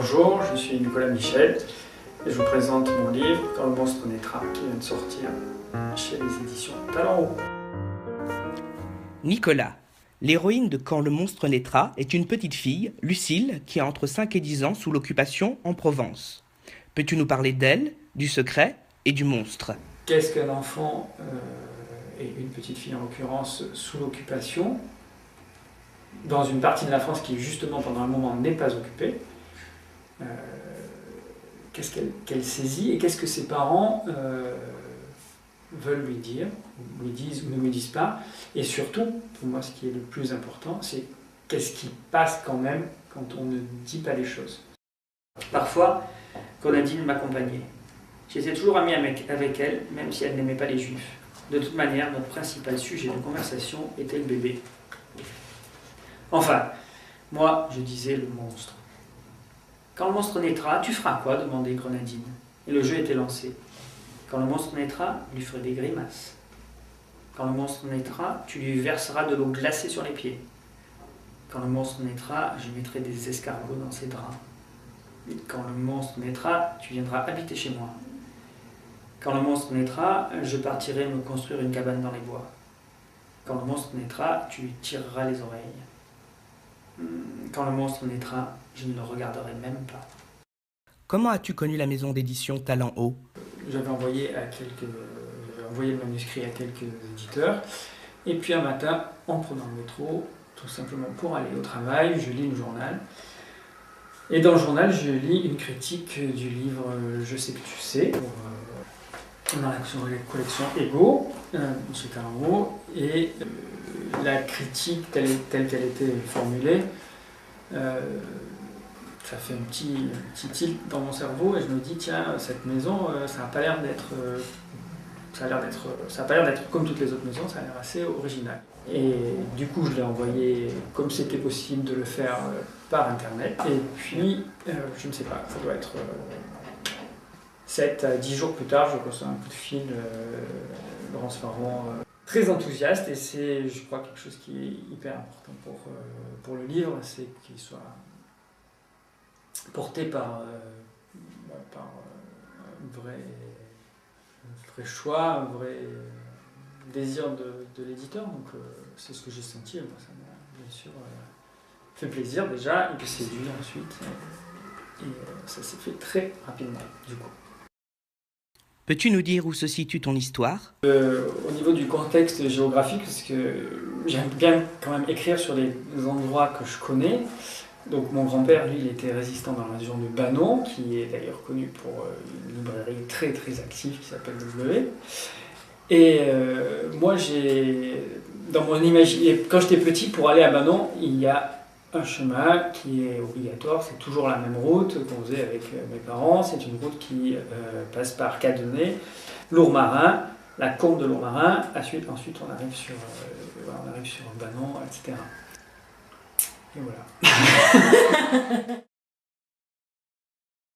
Bonjour, je suis Nicolas Michel et je vous présente mon livre « Quand le monstre naîtra » qui vient de sortir chez les éditions Talent Haut. Nicolas, l'héroïne de Quand le monstre naîtra est une petite fille, Lucille, qui a entre 5 et 10 ans sous l'occupation en Provence. Peux-tu nous parler d'elle, du secret et du monstre? Qu'est-ce qu'un enfant et une petite fille en l'occurrence sous l'occupation dans une partie de la France qui justement pendant un moment n'est pas occupée? Qu'est-ce qu'elle saisit et qu'est-ce que ses parents veulent lui dire, lui disent ou ne lui disent pas, et surtout, pour moi ce qui est le plus important, c'est qu'est-ce qui passe quand même quand on ne dit pas les choses. Parfois, quand Nadine m'accompagnait, j'étais toujours ami avec elle, même si elle n'aimait pas les juifs. De toute manière, notre principal sujet de conversation était le bébé. Enfin, moi, je disais le monstre. Quand le monstre naîtra, tu feras quoi? Demandait Grenadine. Et le jeu était lancé. Quand le monstre naîtra, il lui ferai des grimaces. Quand le monstre naîtra, tu lui verseras de l'eau glacée sur les pieds. Quand le monstre naîtra, je mettrai des escargots dans ses draps. Et quand le monstre naîtra, tu viendras habiter chez moi. Quand le monstre naîtra, je partirai me construire une cabane dans les bois. Quand le monstre naîtra, tu lui tireras les oreilles. Quand le monstre naîtra, je ne le regarderai même pas. Comment as-tu connu la maison d'édition Talent Haut? J'avais envoyé le manuscrit à quelques éditeurs. Et puis un matin, en prenant le métro, tout simplement pour aller au travail, je lis le journal. Et dans le journal, je lis une critique du livre Je sais que tu sais, dans la collection Ego, chez Talent Haut. Et la critique telle qu'elle était formulée, ça fait un petit tilt dans mon cerveau et je me dis tiens, cette maison, ça n'a pas l'air d'être comme toutes les autres maisons, ça a l'air assez original. Et du coup, je l'ai envoyé comme c'était possible de le faire par internet. Et puis, je ne sais pas, ça doit être 7 à 10 jours plus tard, je reçois un coup de fil, Laurence Farron, très enthousiaste, et c'est, je crois, quelque chose qui est hyper important pour le livre, c'est qu'il soit porté par un vrai choix, un vrai désir de l'éditeur. Donc c'est ce que j'ai senti, et moi ça m'a bien sûr fait plaisir déjà, et puis séduit ensuite, et ça s'est fait très rapidement du coup. Peux-tu nous dire où se situe ton histoire? Au niveau du contexte géographique, parce que j'aime bien quand même écrire sur des endroits que je connais. Donc mon grand-père, lui, il était résistant dans la région de Banon, qui est d'ailleurs connu pour une librairie très très active qui s'appelle W. Et moi, dans mon imaginaire, quand j'étais petit, pour aller à Banon, il y a un chemin qui est obligatoire, c'est toujours la même route qu'on faisait avec mes parents. C'est une route qui passe par Cadenet, Lourmarin, la combe de Lourmarin. Ensuite on arrive sur Banon, etc. Et voilà.